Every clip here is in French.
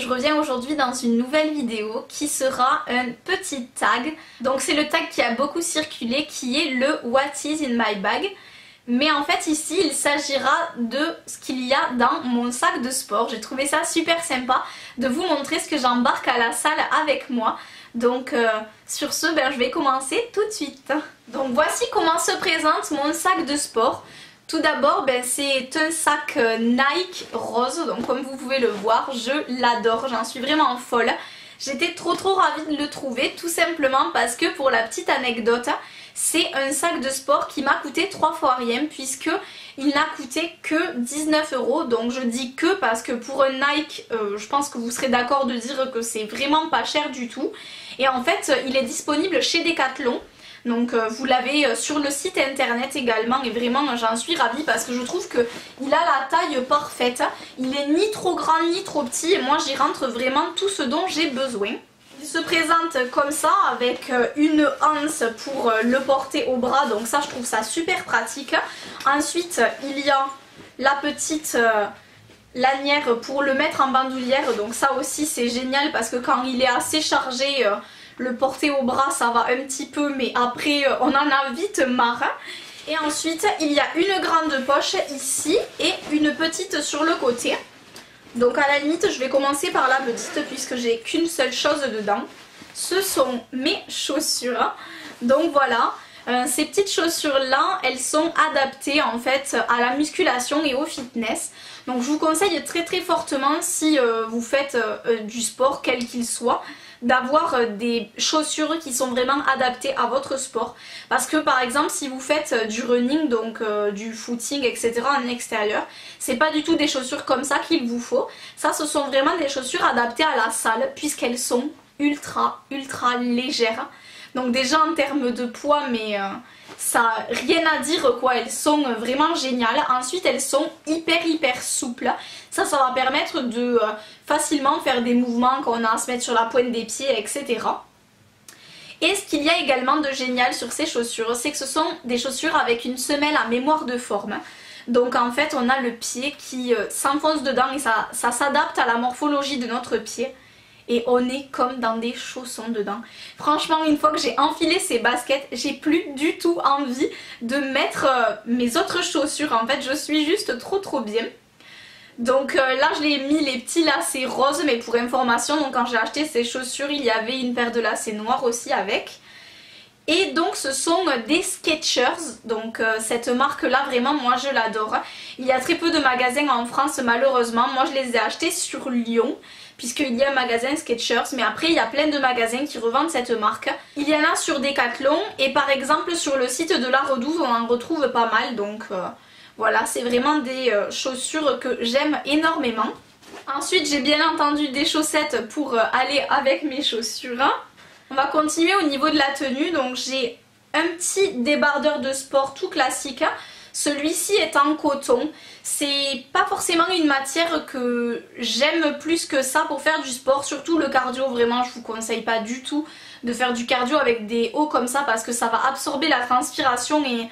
je reviens aujourd'hui dans une nouvelle vidéo qui sera un petit tag. Donc c'est le tag qui a beaucoup circulé, qui est le What is in my bag. Mais en fait ici il s'agira de ce qu'il y a dans mon sac de sport. J'ai trouvé ça super sympa de vous montrer ce que j'embarque à la salle avec moi. Donc sur ce, je vais commencer tout de suite. Donc voici comment se présente mon sac de sport. Tout d'abord, c'est un sac Nike rose, donc comme vous pouvez le voir, je l'adore, j'en suis vraiment folle. J'étais trop ravie de le trouver, tout simplement parce que pour la petite anecdote, c'est un sac de sport qui m'a coûté 3 fois rien puisque il n'a coûté que 19 €. Donc je dis que parce que pour un Nike, je pense que vous serez d'accord de dire que c'est vraiment pas cher du tout. Et en fait, il est disponible chez Decathlon. Donc vous l'avez sur le site internet également et vraiment j'en suis ravie parce que je trouve qu'il a la taille parfaite. Il est ni trop grand ni trop petit et moi j'y rentre vraiment tout ce dont j'ai besoin. Il se présente comme ça avec une anse pour le porter au bras, donc ça je trouve ça super pratique. Ensuite il y a la petite lanière pour le mettre en bandoulière, donc ça aussi c'est génial parce que quand il est assez chargé, le porter au bras ça va un petit peu mais après on en a vite marre. Et ensuite il y a une grande poche ici et une petite sur le côté. Donc à la limite je vais commencer par la petite puisque j'ai qu'une seule chose dedans. Ce sont mes chaussures. Donc voilà, ces petites chaussures là elles sont adaptées en fait à la musculation et au fitness. Donc je vous conseille très fortement si vous faites du sport quel qu'il soit, d'avoir des chaussures qui sont vraiment adaptées à votre sport. Parce que par exemple si vous faites du running, donc du footing etc. en extérieur, c'est pas du tout des chaussures comme ça qu'il vous faut. Ça ce sont vraiment des chaussures adaptées à la salle puisqu'elles sont ultra légères. Donc déjà en termes de poids mais ça rien à dire quoi, elles sont vraiment géniales. Ensuite elles sont hyper souples. Ça va permettre de facilement faire des mouvements qu'on a à se mettre sur la pointe des pieds etc. Et ce qu'il y a également de génial sur ces chaussures, c'est que ce sont des chaussures avec une semelle à mémoire de forme. Donc en fait on a le pied qui s'enfonce dedans et ça s'adapte à la morphologie de notre pied. Et on est comme dans des chaussons dedans. Franchement une fois que j'ai enfilé ces baskets, j'ai plus du tout envie de mettre mes autres chaussures. En fait je suis juste trop bien. Donc là je l'ai mis les petits lacets roses, mais pour information, donc quand j'ai acheté ces chaussures il y avait une paire de lacets noirs aussi avec. Et donc ce sont des Skechers, donc cette marque là vraiment moi je l'adore. Il y a très peu de magasins en France malheureusement, moi je les ai achetés sur Lyon puisqu'il y a un magasin Skechers, mais après il y a plein de magasins qui revendent cette marque. Il y en a sur Decathlon et par exemple sur le site de la Redoute on en retrouve pas mal, donc voilà, c'est vraiment des chaussures que j'aime énormément. Ensuite j'ai bien entendu des chaussettes pour aller avec mes chaussures. On va continuer au niveau de la tenue, donc j'ai un petit débardeur de sport tout classique. Celui-ci est en coton. C'est pas forcément une matière que j'aime plus que ça pour faire du sport, surtout le cardio. Vraiment je vous conseille pas du tout de faire du cardio avec des hauts comme ça parce que ça va absorber la transpiration et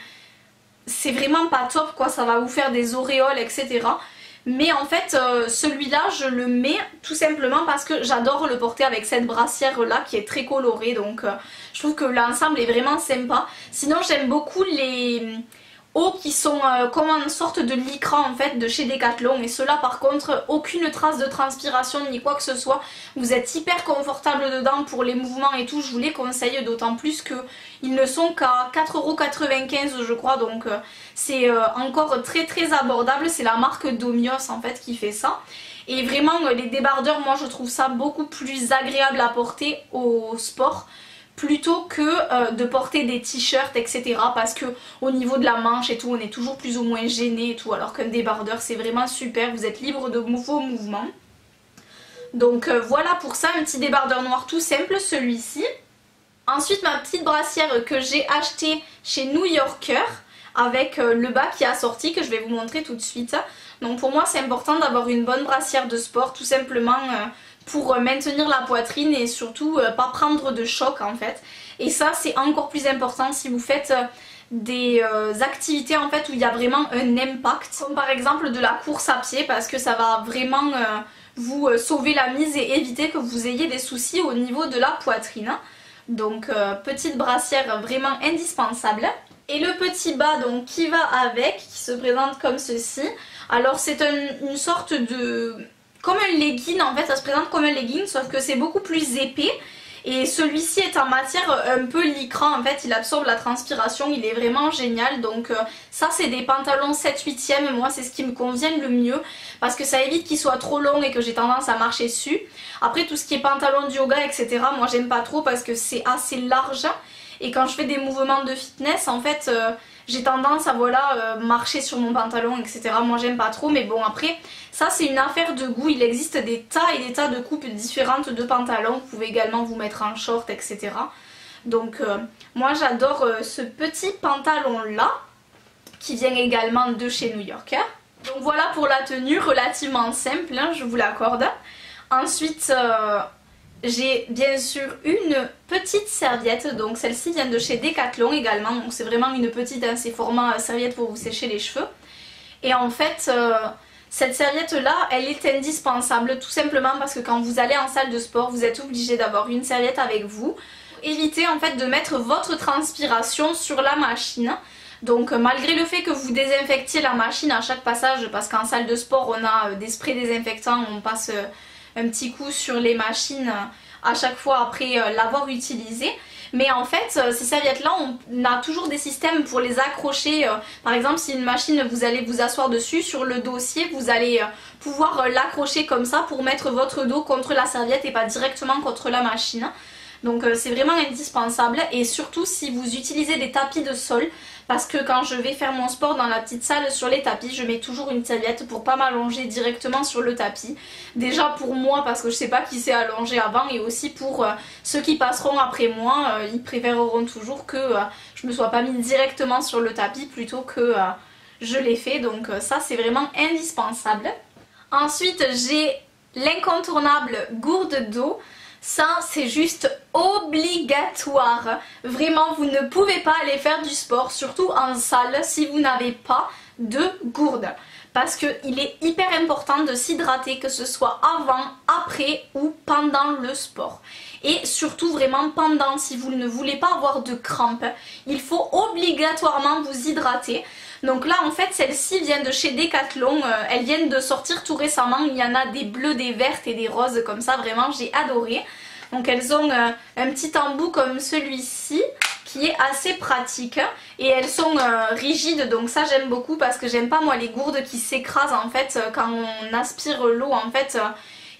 c'est vraiment pas top quoi, ça va vous faire des auréoles etc. Mais en fait celui-là je le mets tout simplement parce que j'adore le porter avec cette brassière là qui est très colorée, donc je trouve que l'ensemble est vraiment sympa. Sinon j'aime beaucoup les hauts qui sont comme une sorte de lycra en fait de chez Decathlon, et ceux-là par contre aucune trace de transpiration ni quoi que ce soit, vous êtes hyper confortable dedans pour les mouvements et tout, je vous les conseille, d'autant plus que ils ne sont qu'à 4,95 € je crois, donc c'est encore très abordable. C'est la marque Domios en fait qui fait ça. Et vraiment les débardeurs, moi je trouve ça beaucoup plus agréable à porter au sport plutôt que de porter des t-shirts etc. parce que au niveau de la manche et tout on est toujours plus ou moins gêné et tout, alors qu'un débardeur c'est vraiment super, vous êtes libre de vos mouvements. Donc voilà pour ça, un petit débardeur noir tout simple celui-ci. Ensuite ma petite brassière que j'ai achetée chez New Yorker avec le bas qui est assorti que je vais vous montrer tout de suite. Donc pour moi c'est important d'avoir une bonne brassière de sport tout simplement pour maintenir la poitrine et surtout pas prendre de choc en fait. Et ça c'est encore plus important si vous faites des activités en fait où il y a vraiment un impact, comme par exemple de la course à pied, parce que ça va vraiment vous sauver la mise et éviter que vous ayez des soucis au niveau de la poitrine. Donc petite brassière vraiment indispensable. Et le petit bas donc qui va avec, qui se présente comme ceci. Alors c'est une sorte de... comme un legging en fait, ça se présente comme un legging sauf que c'est beaucoup plus épais. Et celui-ci est en matière un peu lycra, en fait il absorbe la transpiration, il est vraiment génial. Donc ça c'est des pantalons 7/8e, moi c'est ce qui me convient le mieux parce que ça évite qu'ils soient trop longs et que j'ai tendance à marcher dessus. Après tout ce qui est pantalon de yoga etc, moi j'aime pas trop parce que c'est assez large. Et quand je fais des mouvements de fitness en fait j'ai tendance à voilà marcher sur mon pantalon etc. Moi j'aime pas trop, mais bon après ça c'est une affaire de goût. Il existe des tas et des tas de coupes différentes de pantalons. Vous pouvez également vous mettre en short etc. Donc moi j'adore ce petit pantalon là qui vient également de chez New Yorker. Donc voilà pour la tenue relativement simple hein, je vous l'accorde. Ensuite j'ai bien sûr une petite serviette, donc celle-ci vient de chez Decathlon également, donc c'est vraiment une petite, hein, c'est format serviette pour vous sécher les cheveux. Et en fait, cette serviette là, elle est indispensable tout simplement parce que quand vous allez en salle de sport, vous êtes obligé d'avoir une serviette avec vous. Évitez en fait de mettre votre transpiration sur la machine. Donc malgré le fait que vous désinfectiez la machine à chaque passage, parce qu'en salle de sport on a des sprays désinfectants, on passe... un petit coup sur les machines à chaque fois après l'avoir utilisé. Mais en fait ces serviettes là on a toujours des systèmes pour les accrocher. Par exemple si une machine vous allez vous asseoir dessus, sur le dossier vous allez pouvoir l'accrocher comme ça pour mettre votre dos contre la serviette et pas directement contre la machine. Donc c'est vraiment indispensable et surtout si vous utilisez des tapis de sol, parce que quand je vais faire mon sport dans la petite salle sur les tapis, je mets toujours une serviette pour pas m'allonger directement sur le tapis. Déjà pour moi parce que je sais pas qui s'est allongé avant, et aussi pour ceux qui passeront après moi, ils préféreront toujours que je me sois pas mis directement sur le tapis plutôt que je l'ai fait. Donc ça c'est vraiment indispensable. Ensuite j'ai l'incontournable gourde d'eau. Ça c'est juste obligatoire. Vraiment vous ne pouvez pas aller faire du sport, surtout en salle, si vous n'avez pas de gourde. Parce qu'il est hyper important de s'hydrater, que ce soit avant, après ou pendant le sport. Et surtout vraiment pendant, si vous ne voulez pas avoir de crampes, il faut obligatoirement vous hydrater. Donc là en fait celle-ci vient de chez Decathlon, elles viennent de sortir tout récemment, il y en a des bleues, des vertes et des roses comme ça, vraiment j'ai adoré. Donc elles ont un petit embout comme celui-ci qui est assez pratique et elles sont rigides, donc ça j'aime beaucoup parce que j'aime pas moi les gourdes qui s'écrasent en fait quand on aspire l'eau en fait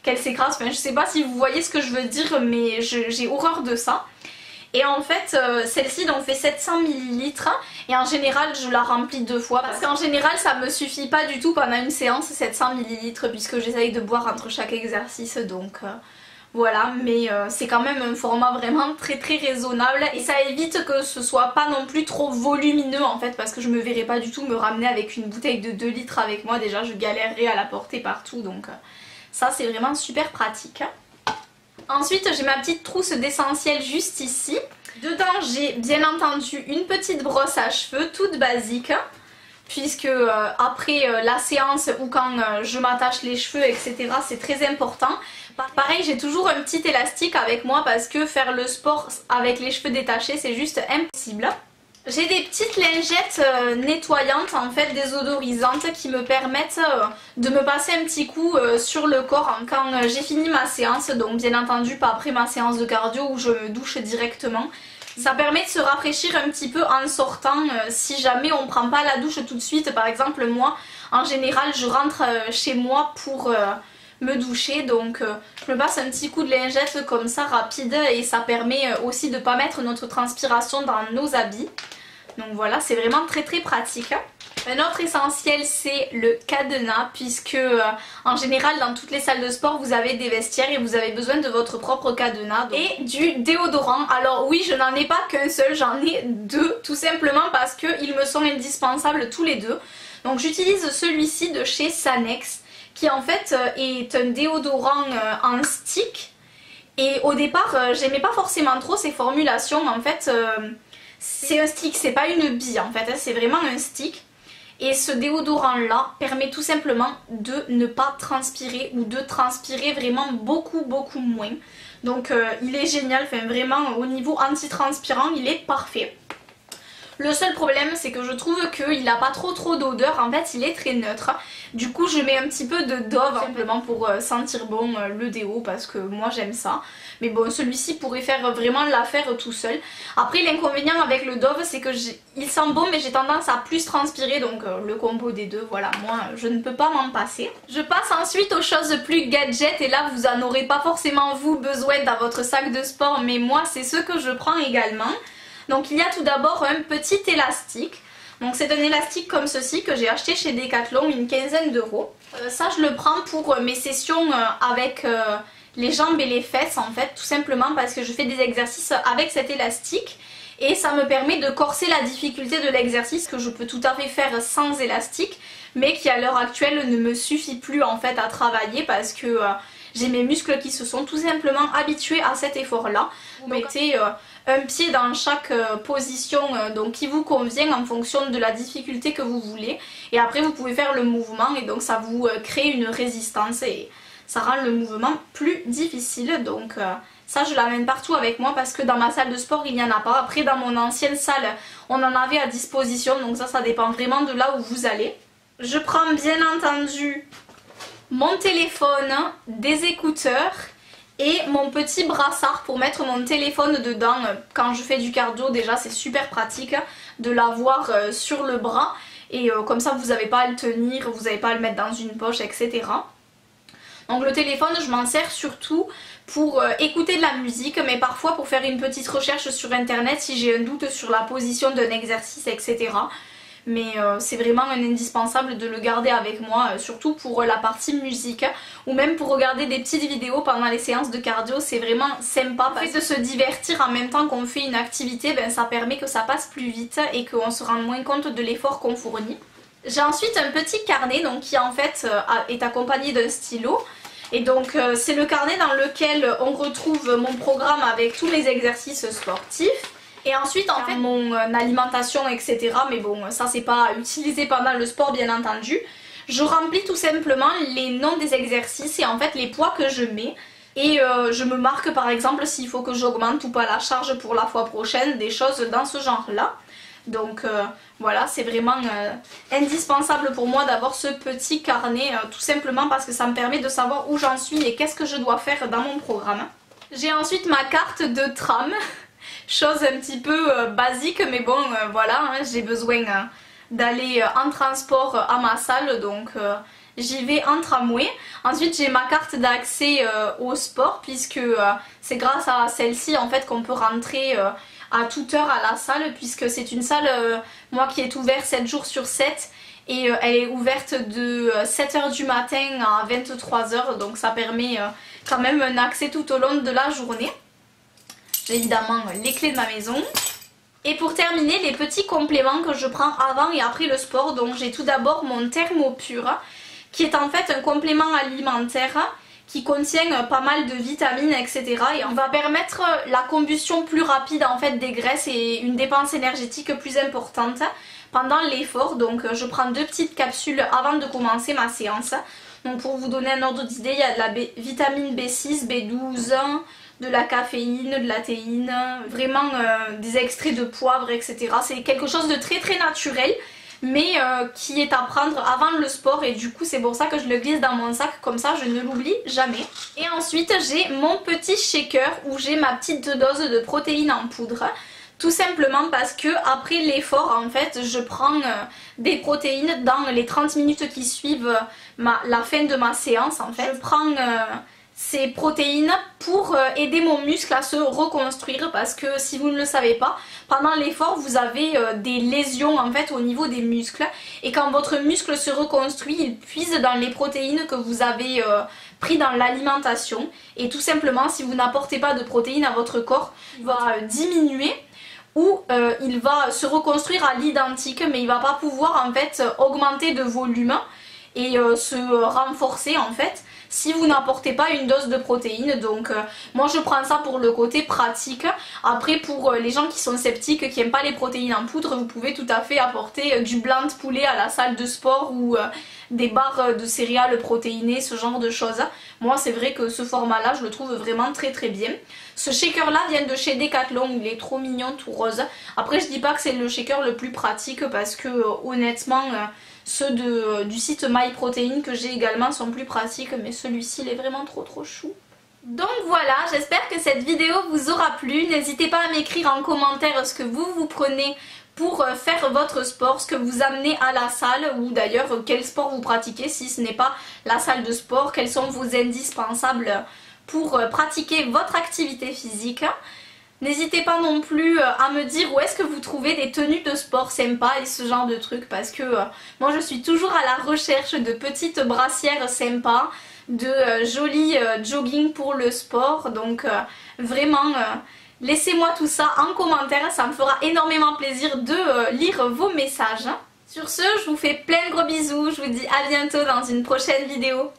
qu'elles s'écrasent. Enfin je sais pas si vous voyez ce que je veux dire mais j'ai horreur de ça. Et en fait celle-ci donc fait 700 ml et en général je la remplis 2 fois parce qu'en général ça me suffit pas du tout pendant une séance 700 ml puisque j'essaye de boire entre chaque exercice, donc voilà, mais c'est quand même un format vraiment très raisonnable et ça évite que ce soit pas non plus trop volumineux en fait, parce que je me verrais pas du tout me ramener avec une bouteille de 2 litres avec moi, déjà je galérerais à la porter partout, donc ça c'est vraiment super pratique. Ensuite j'ai ma petite trousse d'essentiel juste ici. Dedans j'ai bien entendu une petite brosse à cheveux toute basique, puisque après la séance ou quand je m'attache les cheveux etc c'est très important. Pareil j'ai toujours un petit élastique avec moi parce que faire le sport avec les cheveux détachés c'est juste impossible. J'ai des petites lingettes nettoyantes en fait, désodorisantes, qui me permettent de me passer un petit coup sur le corps quand j'ai fini ma séance, donc bien entendu pas après ma séance de cardio où je me douche directement. Ça permet de se rafraîchir un petit peu en sortant si jamais on prend pas la douche tout de suite. Par exemple moi en général je rentre chez moi pour me doucher, donc je me passe un petit coup de lingette comme ça rapide et ça permet aussi de pas mettre notre transpiration dans nos habits. Donc voilà, c'est vraiment très pratique. Un autre essentiel c'est le cadenas, puisque en général dans toutes les salles de sport vous avez des vestiaires et vous avez besoin de votre propre cadenas. Et du déodorant. Alors oui, je n'en ai pas qu'un seul, j'en ai 2 tout simplement parce qu'ils me sont indispensables tous les 2. Donc j'utilise celui-ci de chez Sanex qui en fait est un déodorant en stick. Et au départ j'aimais pas forcément trop ces formulations, en fait c'est un stick, c'est pas une bille en fait, hein, c'est vraiment un stick. Et ce déodorant là permet tout simplement de ne pas transpirer ou de transpirer vraiment beaucoup moins. Donc il est génial, enfin vraiment au niveau anti-transpirant il est parfait. Le seul problème c'est que je trouve qu'il n'a pas trop d'odeur, en fait il est très neutre. Du coup je mets un petit peu de Dove simplement pour sentir bon le déo parce que moi j'aime ça. Mais bon celui-ci pourrait faire vraiment l'affaire tout seul. Après l'inconvénient avec le Dove c'est que il sent bon mais j'ai tendance à plus transpirer, donc le combo des deux, voilà, moi je ne peux pas m'en passer. Je passe ensuite aux choses plus gadget et là vous en aurez pas forcément vous besoin dans votre sac de sport, mais moi c'est ce que je prends également. Donc il y a tout d'abord un petit élastique. Donc c'est un élastique comme ceci que j'ai acheté chez Decathlon, une quinzaine d'euros. Ça je le prends pour mes sessions avec les jambes et les fesses en fait, tout simplement parce que je fais des exercices avec cet élastique. Et ça me permet de corser la difficulté de l'exercice que je peux tout à fait faire sans élastique, mais qui à l'heure actuelle ne me suffit plus en fait à travailler parce que j'ai mes muscles qui se sont tout simplement habitués à cet effort là. Vous mettez un pied dans chaque position donc qui vous convient en fonction de la difficulté que vous voulez, et après vous pouvez faire le mouvement et donc ça vous crée une résistance et ça rend le mouvement plus difficile. Donc ça je l'amène partout avec moi parce que dans ma salle de sport il n'y en a pas. Après dans mon ancienne salle on en avait à disposition, donc ça dépend vraiment de là où vous allez. Je prends bien entendu mon téléphone, des écouteurs et mon petit brassard pour mettre mon téléphone dedans. Quand je fais du cardio déjà c'est super pratique de l'avoir sur le bras et comme ça vous n'avez pas à le tenir, vous n'avez pas à le mettre dans une poche, etc. Donc le téléphone je m'en sers surtout pour écouter de la musique, mais parfois pour faire une petite recherche sur internet si j'ai un doute sur la position d'un exercice, etc. Mais c'est vraiment un indispensable de le garder avec moi, surtout pour la partie musique ou même pour regarder des petites vidéos pendant les séances de cardio. C'est vraiment sympa parce que de se divertir en même temps qu'on fait une activité, ben, ça permet que ça passe plus vite et qu'on se rende moins compte de l'effort qu'on fournit. J'ai ensuite un petit carnet donc, qui en fait est accompagné d'un stylo. Et donc c'est le carnet dans lequel on retrouve mon programme avec tous les exercices sportifs. Et ensuite en fait mon alimentation, etc. Mais bon ça c'est pas utilisé pendant le sport bien entendu. Je remplis tout simplement les noms des exercices et en fait les poids que je mets. Et je me marque par exemple s'il faut que j'augmente ou pas la charge pour la fois prochaine, des choses dans ce genre là. Donc voilà, c'est vraiment indispensable pour moi d'avoir ce petit carnet tout simplement parce que ça me permet de savoir où j'en suis et qu'est-ce que je dois faire dans mon programme. J'ai ensuite ma carte de tram. Chose un petit peu basique mais bon voilà, hein, j'ai besoin d'aller en transport à ma salle, donc j'y vais en tramway. Ensuite j'ai ma carte d'accès au sport puisque c'est grâce à celle-ci en fait qu'on peut rentrer à toute heure à la salle, puisque c'est une salle moi qui est ouverte 7 jours sur 7 et elle est ouverte de 7 h du matin à 23 h, donc ça permet quand même un accès tout au long de la journée. J'ai évidemment les clés de ma maison. Et pour terminer, les petits compléments que je prends avant et après le sport. Donc j'ai tout d'abord mon Thermopure, qui est en fait un complément alimentaire qui contient pas mal de vitamines, etc. Et on va permettre la combustion plus rapide en fait des graisses et une dépense énergétique plus importante pendant l'effort. Donc je prends 2 petites capsules avant de commencer ma séance. Donc pour vous donner un ordre d'idée, il y a de la vitamine B6, B12, de la caféine, de la théine, vraiment des extraits de poivre, etc. C'est quelque chose de très naturel, mais qui est à prendre avant le sport, et du coup c'est pour ça que je le glisse dans mon sac, comme ça je ne l'oublie jamais. Et ensuite j'ai mon petit shaker où j'ai ma petite dose de protéines en poudre. Tout simplement parce que après l'effort en fait je prends des protéines dans les 30 minutes qui suivent la fin de ma séance en fait. Je prends ces protéines pour aider mon muscle à se reconstruire, parce que si vous ne le savez pas, pendant l'effort vous avez des lésions en fait au niveau des muscles, et quand votre muscle se reconstruit il puise dans les protéines que vous avez pris dans l'alimentation, et tout simplement si vous n'apportez pas de protéines à votre corps, il va diminuer ou il va se reconstruire à l'identique, mais il va pas pouvoir en fait augmenter de volume. et se renforcer en fait si vous n'apportez pas une dose de protéines. Donc moi je prends ça pour le côté pratique. Après pour les gens qui sont sceptiques, qui n'aiment pas les protéines en poudre, vous pouvez tout à fait apporter du blanc de poulet à la salle de sport ou des barres de céréales protéinées, ce genre de choses. Moi c'est vrai que ce format là je le trouve vraiment très bien. Ce shaker là vient de chez Decathlon, il est trop mignon, tout rose. Après je dis pas que c'est le shaker le plus pratique parce que honnêtement ceux du site MyProtein que j'ai également sont plus pratiques, mais celui-ci il est vraiment trop chou. Donc voilà, j'espère que cette vidéo vous aura plu. N'hésitez pas à m'écrire en commentaire ce que vous prenez pour faire votre sport, ce que vous amenez à la salle, ou d'ailleurs quel sport vous pratiquez si ce n'est pas la salle de sport, quels sont vos indispensables pour pratiquer votre activité physique. N'hésitez pas non plus à me dire où est-ce que vous trouvez des tenues de sport sympas et ce genre de trucs, parce que moi je suis toujours à la recherche de petites brassières sympas, de jolis jogging pour le sport, donc vraiment laissez-moi tout ça en commentaire, ça me fera énormément plaisir de lire vos messages. Sur ce, je vous fais plein de gros bisous, je vous dis à bientôt dans une prochaine vidéo.